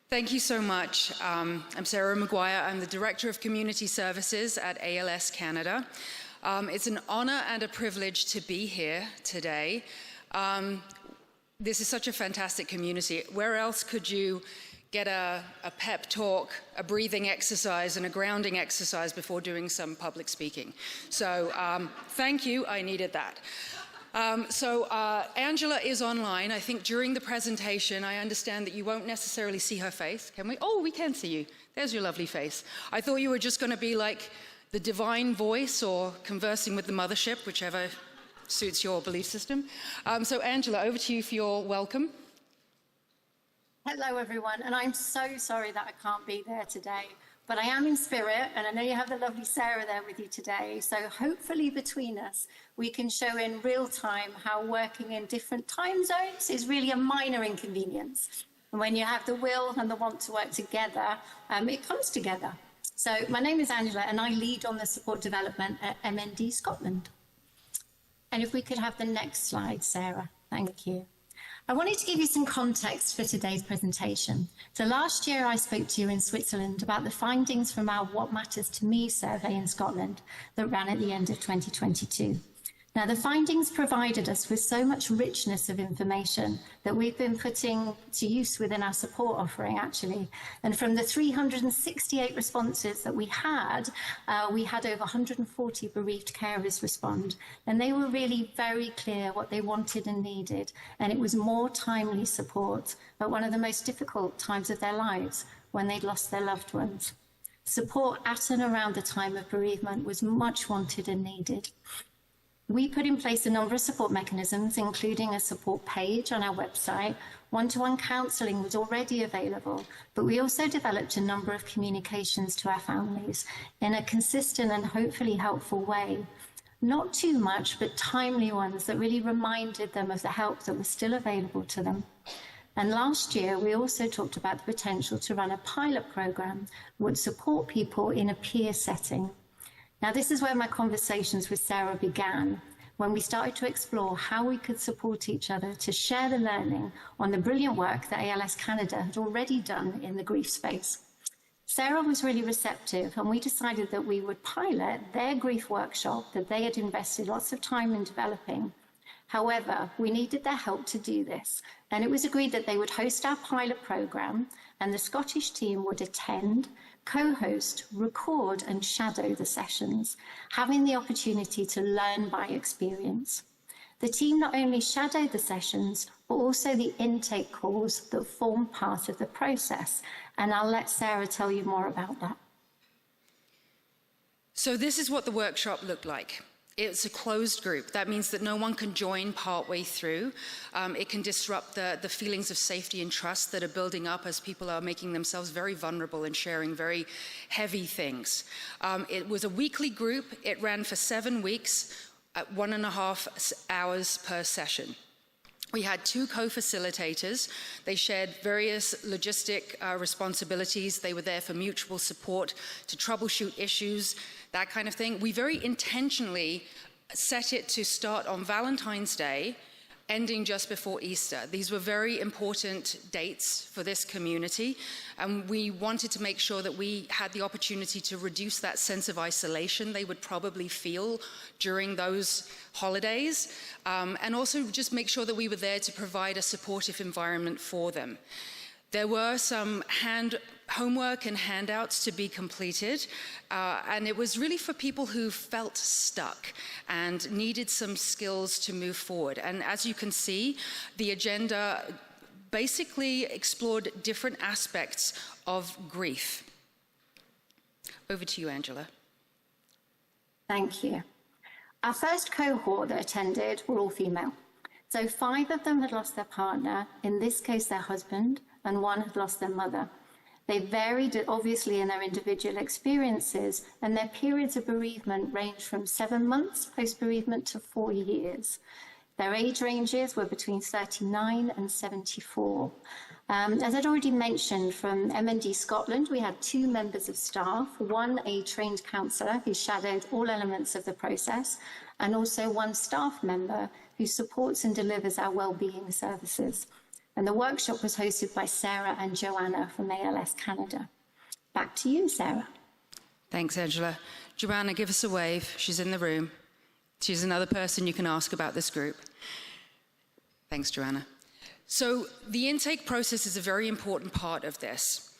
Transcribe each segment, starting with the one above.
Thank you so much. I'm Sarah Mcguire. I'm the Director of Community Services at ALS Canada. It's an honor and a privilege to be here today. This is such a fantastic community. Where else could you get a pep talk, a breathing exercise, and a grounding exercise before doing some public speaking? So thank you, I needed that. Angela is online. I think during the presentation, I understand that you won't necessarily see her face. Can we? Oh, we can see you. There's your lovely face. I thought you were just going to be like the divine voice or conversing with the mothership, whichever suits your belief system. So Angela, over to you for your welcome. Hello, everyone. And I'm so sorry that I can't be there today. But I am in spirit, and I know you have the lovely Sarah there with you today. So hopefully between us, we can show in real time how working in different time zones is really a minor inconvenience. And when you have the will and the want to work together, it comes together. So my name is Angela, and I lead on the support development at MND Scotland. And if we could have the next slide, Sarah. Thank you. I wanted to give you some context for today's presentation. So last year I spoke to you in Switzerland about the findings from our What Matters to Me survey in Scotland that ran at the end of 2022. Now, the findings provided us with so much richness of information that we've been putting to use within our support offering, actually. And from the 368 responses that we had over 140 bereaved carers respond. And they were really very clear what they wanted and needed. And it was more timely support at one of the most difficult times of their lives, when they'd lost their loved ones. Support at and around the time of bereavement was much wanted and needed. We put in place a number of support mechanisms, including a support page on our website. One-to-one counselling was already available, but we also developed a number of communications to our families in a consistent and hopefully helpful way. Not too much, but timely ones that really reminded them of the help that was still available to them. And last year, we also talked about the potential to run a pilot programme that would support people in a peer setting. Now, this is where my conversations with Sarah began, when we started to explore how we could support each other to share the learning on the brilliant work that ALS Canada had already done in the grief space. Sarah was really receptive, and we decided that we would pilot their grief workshop that they had invested lots of time in developing. However, we needed their help to do this, and it was agreed that they would host our pilot programme, and the Scottish team would attend, co-host, record and shadow the sessions, having the opportunity to learn by experience. The team not only shadowed the sessions, but also the intake calls that form part of the process. And I'll let Sarah tell you more about that. So this is what the workshop looked like. It's a closed group. That means that no one can join partway through. It can disrupt the feelings of safety and trust that are building up as people are making themselves very vulnerable and sharing very heavy things. It was a weekly group. It ran for 7 weeks at 1.5 hours per session. We had 2 co-facilitators. They shared various logistic responsibilities. They were there for mutual support, to troubleshoot issues, that kind of thing. We very intentionally set it to start on Valentine's Day, ending just before Easter. These were very important dates for this community, and we wanted to make sure that we had the opportunity to reduce that sense of isolation they would probably feel during those holidays, and also just make sure that we were there to provide a supportive environment for them. There were some homework and handouts to be completed, and it was really for people who felt stuck and needed some skills to move forward. And as you can see, the agenda basically explored different aspects of grief. Over to you, Angela. Thank you. Our first cohort that attended were all female. So 5 of them had lost their partner, in this case their husband, and 1 had lost their mother. They varied, obviously, in their individual experiences, and their periods of bereavement ranged from 7 months post-bereavement to 4 years. Their age ranges were between 39 and 74. As I'd already mentioned, from MND Scotland, we had 2 members of staff, 1 a trained counsellor who shadowed all elements of the process, and also 1 staff member who supports and delivers our wellbeing services. And the workshop was hosted by Sarah and Joanna from ALS Canada. Back to you, Sarah. Thanks, Angela. Joanna, give us a wave. She's in the room. She's another person you can ask about this group. Thanks, Joanna. So the intake process is a very important part of this.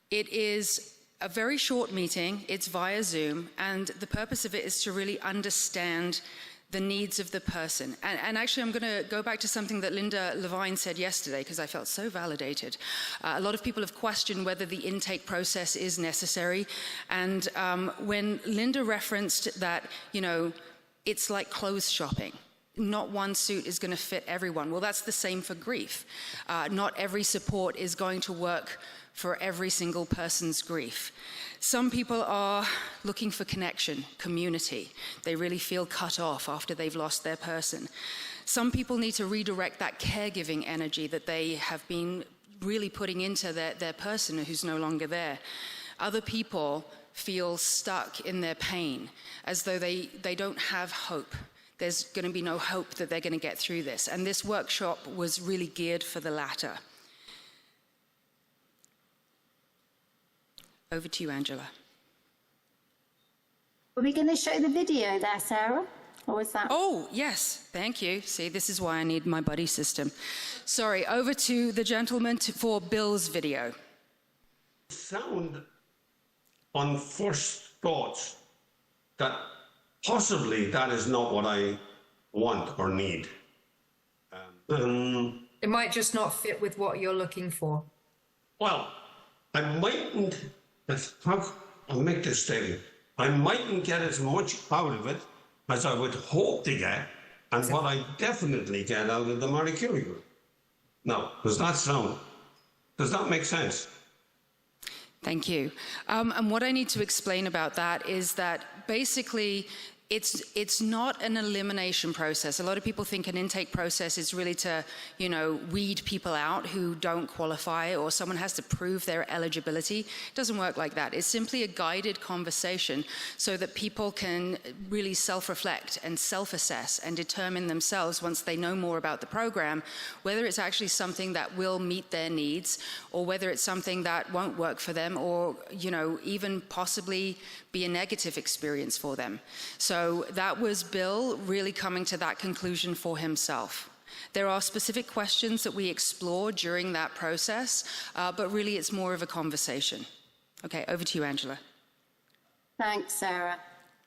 It is a very short meeting. It's via Zoom, and the purpose of it is to really understand the needs of the person. And actually, I'm going to go back to something that Linda Levine said yesterday, because I felt so validated. A lot of people have questioned whether the intake process is necessary. And when Linda referenced that, you know, it's like clothes shopping. Not one suit is going to fit everyone. Well, that's the same for grief. Not every support is going to work for every single person's grief. Some people are looking for connection, community. They really feel cut off after they've lost their person. Some people need to redirect that caregiving energy that they have been really putting into their person who's no longer there. Other people feel stuck in their pain, as though they don't have hope. There's going to be no hope that they're going to get through this. And this workshop was really geared for the latter. Over to you, Angela. Are we going to show the video there, Sarah? Or was that? Oh, yes. Thank you. See, this is why I need my buddy system. Sorry, over to the gentleman for Bill's video. Sound on first thoughts that possibly that is not what I want or need. It might just not fit with what you're looking for. Well, I mightn't, I'll make this statement, I mightn't get as much out of it as I would hope to get, and what I definitely get out of the Marie Curie group. Now, does that make sense? Thank you. And what I need to explain about that is that basically it's not an elimination process. A lot of people think an intake process is really to, you know, weed people out who don't qualify, or someone has to prove their eligibility. It doesn't work like that. It's simply a guided conversation so that people can really self-reflect and self-assess and determine themselves, once they know more about the program, whether it's actually something that will meet their needs, or whether it's something that won't work for them, or, you know, even possibly be a negative experience for them. So that was Bill really coming to that conclusion for himself. There are specific questions that we explore during that process, but really it's more of a conversation. Okay, over to you, Angela. Thanks, Sarah.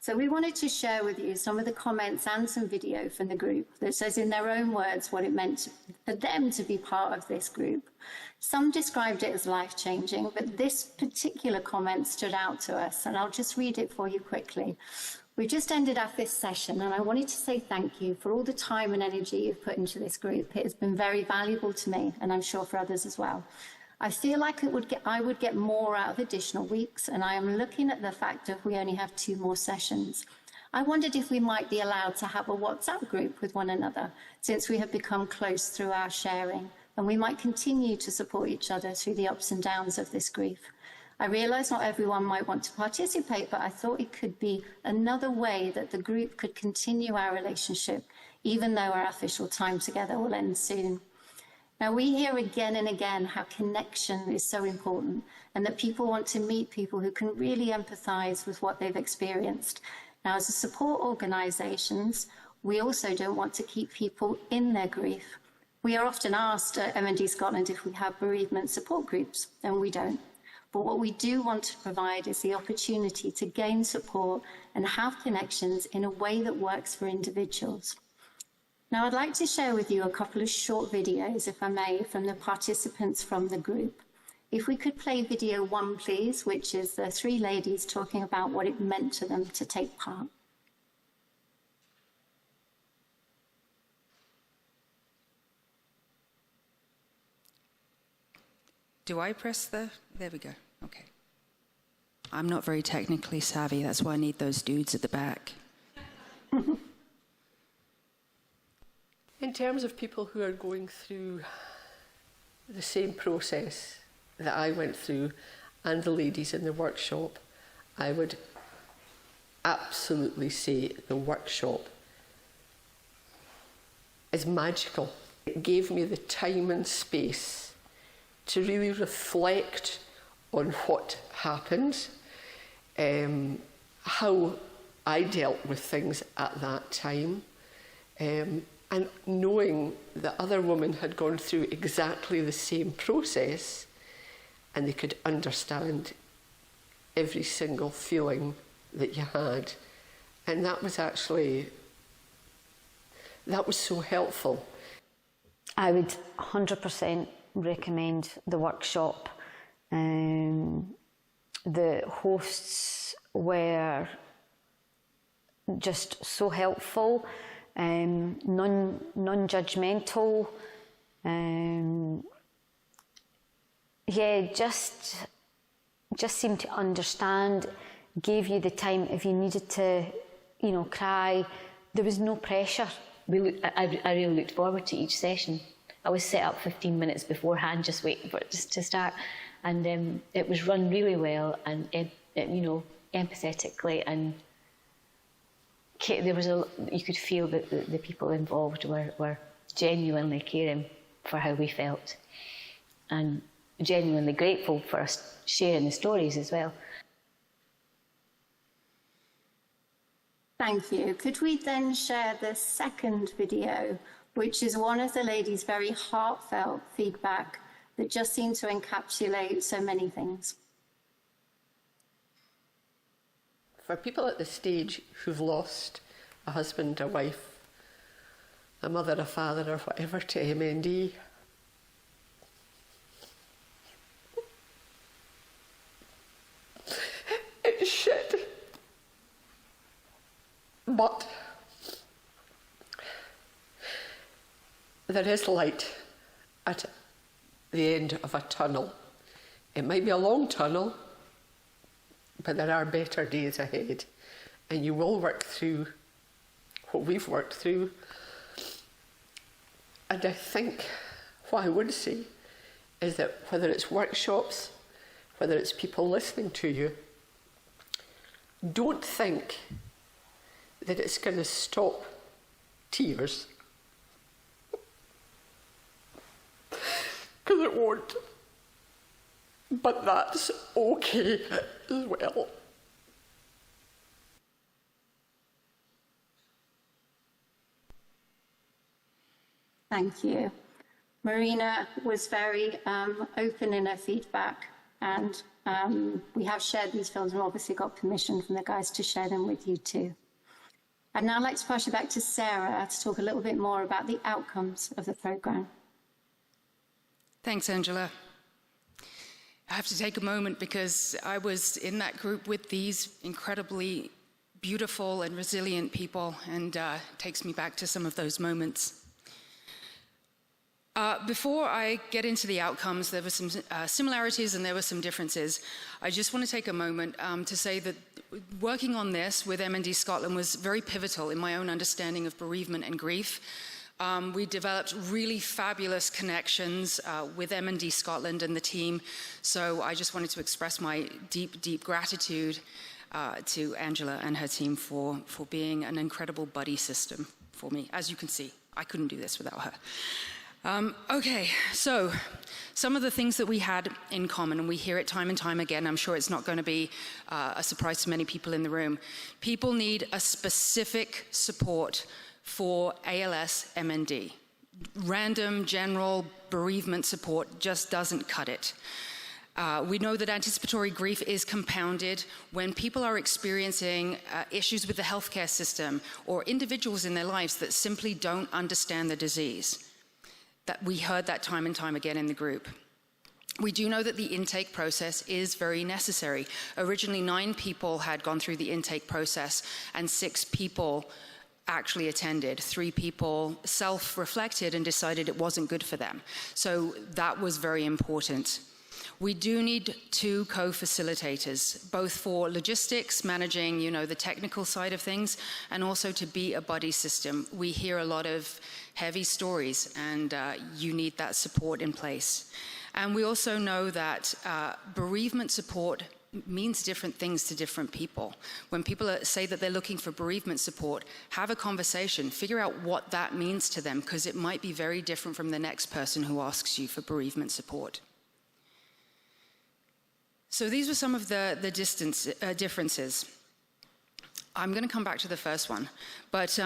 So we wanted to share with you some of the comments and some video from the group that says in their own words what it meant for them to be part of this group. Some described it as life-changing, but this particular comment stood out to us, and I'll just read it for you quickly. We just ended our 5th session, and I wanted to say thank you for all the time and energy you've put into this group. It has been very valuable to me, and I'm sure for others as well. I feel like I would get more out of additional weeks, and I am looking at the fact that we only have 2 more sessions. I wondered if we might be allowed to have a WhatsApp group with one another, since we have become close through our sharing, and we might continue to support each other through the ups and downs of this grief. I realise not everyone might want to participate, but I thought it could be another way that the group could continue our relationship, even though our official time together will end soon. Now, we hear again and again how connection is so important, and that people want to meet people who can really empathise with what they've experienced. Now, as a support organisations, we also don't want to keep people in their grief. We are often asked at M&D Scotland if we have bereavement support groups, and we don't. But what we do want to provide is the opportunity to gain support and have connections in a way that works for individuals. Now, I'd like to share with you a couple of short videos, if I may, from the participants from the group. If we could play video 1, please, which is the 3 ladies talking about what it meant to them to take part. Do I press the... There we go. Okay. I'm not very technically savvy. That's why I need those dudes at the back. In terms of people who are going through the same process that I went through, and the ladies in the workshop, I would absolutely say the workshop is magical. It gave me the time and space to really reflect on what happened, how I dealt with things at that time, and knowing that other women had gone through exactly the same process and they could understand every single feeling that you had. And that was so helpful. I would 100% recommend the workshop. The hosts were just so helpful, non-judgmental. Just seemed to understand, gave you the time if you needed to, cry. There was no pressure. I really looked forward to each session. I was set up 15 minutes beforehand, just waiting for it to start, and it was run really well and empathetically, and there was you could feel that the people involved were genuinely caring for how we felt, and genuinely grateful for us sharing the stories as well. Thank you. Could we then share the second video, which is one of the ladies' very heartfelt feedback that just seemed to encapsulate so many things? For people at this stage who've lost a husband, a wife, a mother, a father, or whatever to MND, it's shit. But there is light at the end of a tunnel. It might be a long tunnel, but there are better days ahead, and you will work through what we've worked through. And I think what I would say is that whether it's workshops, whether it's people listening to you, don't think that it's going to stop tears, because it won't. But that's okay as well. Thank you. Marina was very open in her feedback, and we have shared these films and obviously got permission from the guys to share them with you too. I'd now like to pass you back to Sarah to talk a little bit more about the outcomes of the programme. Thanks, Angela. I have to take a moment because I was in that group with these incredibly beautiful and resilient people, and it takes me back to some of those moments. Before I get into the outcomes, there were some similarities and there were some differences. I just want to take a moment to say that working on this with MND Scotland was very pivotal in my own understanding of bereavement and grief. We developed really fabulous connections with MND Scotland and the team, so I just wanted to express my deep, deep gratitude to Angela and her team for being an incredible buddy system for me. As you can see, I couldn't do this without her. Okay, so some of the things that we had in common, and we hear it time and time again, I'm sure it's not going to be a surprise to many people in the room. People need a specific support for ALS MND. Random, general bereavement support just doesn't cut it. We know that anticipatory grief is compounded when people are experiencing issues with the healthcare system or individuals in their lives that simply don't understand the disease. That we heard that time and time again in the group. We do know that the intake process is very necessary. Originally, 9 people had gone through the intake process and 6 people actually attended. 3 people self-reflected and decided it wasn't good for them. So that was very important. We do need 2 co-facilitators, both for logistics, managing, the technical side of things, and also to be a buddy system. We hear a lot of heavy stories, and you need that support in place. And we also know that bereavement support means different things to different people. When people say that they're looking for bereavement support, have a conversation, figure out what that means to them, because it might be very different from the next person who asks you for bereavement support. So these were some of the differences. I'm going to come back to the first one, but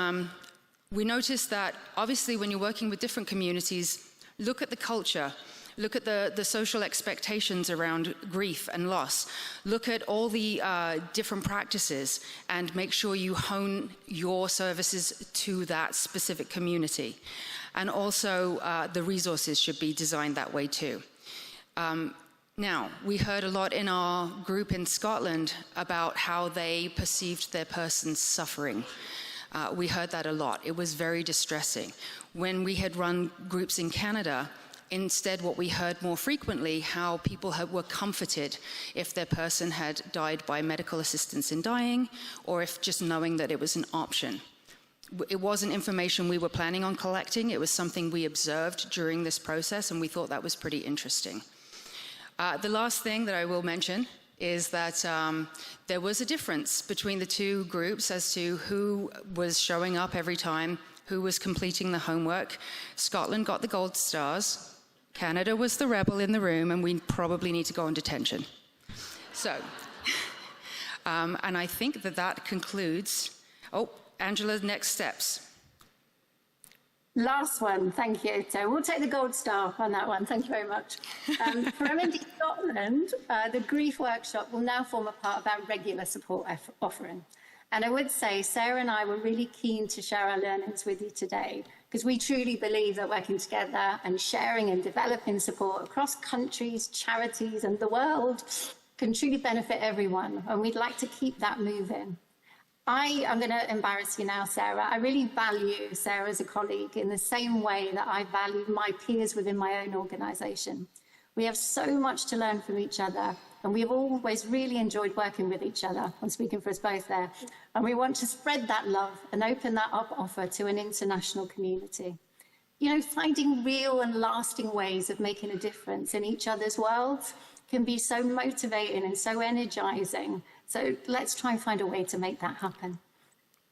we noticed that obviously when you're working with different communities, look at the culture. Look at the social expectations around grief and loss. Look at all the different practices and make sure you hone your services to that specific community. And also the resources should be designed that way too. Now, we heard a lot in our group in Scotland about how they perceived their person's suffering. We heard that a lot. It was very distressing. When we had run groups in Canada, instead, what we heard more frequently, how people were comforted if their person had died by medical assistance in dying, or if just knowing that it was an option. It wasn't information we were planning on collecting. It was something we observed during this process, and we thought that was pretty interesting. The last thing that I will mention is that there was a difference between the two groups as to who was showing up every time, who was completing the homework. Scotland got the gold stars. Canada was the rebel in the room, and we probably need to go on detention. So, and I think that concludes. Oh, Angela, next steps. Last one, thank you. So we'll take the gold star on that one. Thank you very much. For MND Scotland, the grief workshop will now form a part of our regular support offering. And I would say Sarah and I were really keen to share our learnings with you today, because we truly believe that working together and sharing and developing support across countries, charities, and the world can truly benefit everyone. And we'd like to keep that moving. I'm going to embarrass you now, Sarah. I really value Sarah as a colleague in the same way that I value my peers within my own organisation. We have so much to learn from each other, and we have always really enjoyed working with each other. I'm speaking for us both there. And we want to spread that love and open that up offer to an international community. You know, finding real and lasting ways of making a difference in each other's worlds can be so motivating and so energising. So let's try and find a way to make that happen.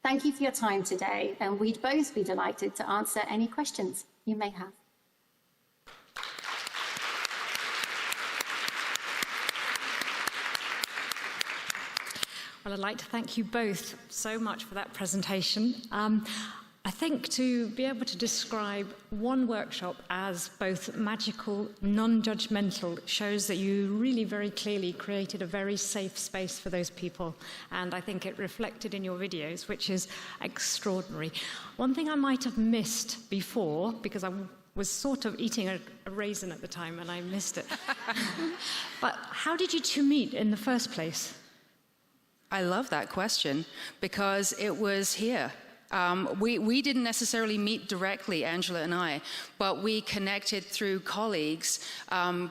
Thank you for your time today, and we'd both be delighted to answer any questions you may have. Well, I'd like to thank you both so much for that presentation. I think to be able to describe one workshop as both magical, non-judgmental, shows that you really very clearly created a very safe space for those people. And I think it reflected in your videos, which is extraordinary. One thing I might have missed before, because I was sort of eating a raisin at the time and I missed it. But how did you two meet in the first place? I love that question because it was here. We didn't necessarily meet directly, Angela and I, but we connected through colleagues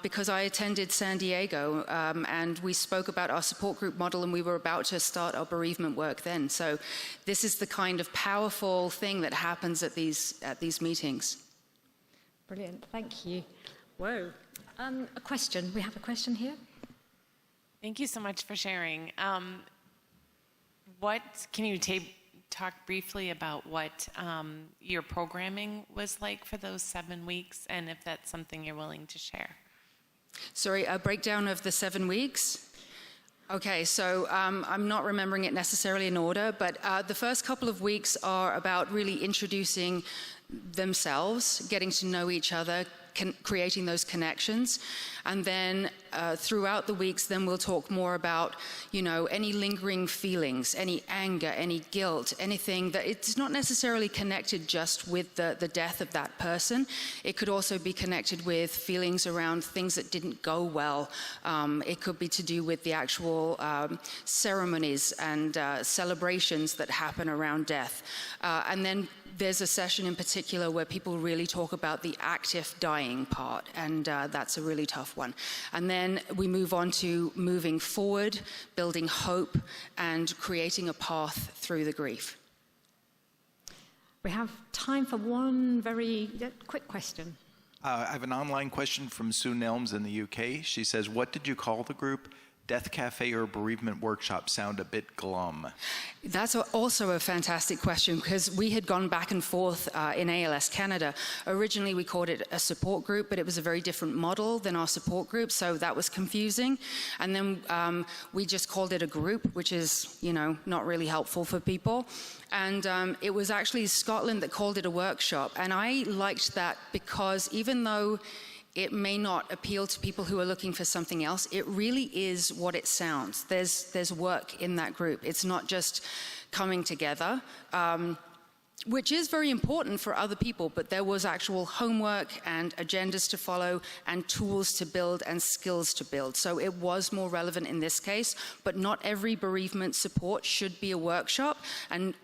because I attended San Diego and we spoke about our support group model, and we were about to start our bereavement work then. So this is the kind of powerful thing that happens at these meetings. Brilliant, thank you. Whoa. A question. We have a question here. Thank you so much for sharing. Can you talk briefly about what your programming was like for those 7 weeks, and if that's something you're willing to share? Sorry, a breakdown of the 7 weeks? Okay, so I'm not remembering it necessarily in order, but the first couple of weeks are about really introducing themselves, getting to know each other, creating those connections. And then throughout the weeks, then we'll talk more about, you know, any lingering feelings, any anger, any guilt, anything that it's not necessarily connected just with the death of that person. It could also be connected with feelings around things that didn't go well. It could be to do with the actual ceremonies and celebrations that happen around death. And then there's a session in particular where people really talk about the active dying part, and that's a really tough one. And then we move on to moving forward, building hope, and creating a path through the grief. We have time for one very quick question. I have an online question from Sue Nelms in the UK. She says, what did you call the group? Death Cafe or bereavement workshop sound a bit glum? That's also a fantastic question, because we had gone back and forth in ALS Canada. Originally, we called it a support group, but it was a very different model than our support group, so that was confusing. And then we just called it a group, which is, you know, not really helpful for people. And it was actually Scotland that called it a workshop. And I liked that because even though it may not appeal to people who are looking for something else, it really is what it sounds. There's work in that group. It's not just coming together, which is very important for other people, but there was actual homework and agendas to follow and tools to build and skills to build. So it was more relevant in this case, but not every bereavement support should be a workshop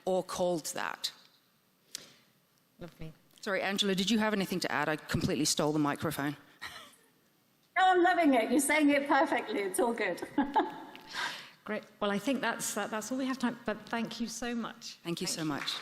or called that. Lovely. Sorry, Angela, did you have anything to add? I completely stole the microphone. No, I'm loving it. You're saying it perfectly. It's all good. Great. Well, I think that's all we have time, but thank you so much. Thank you so much.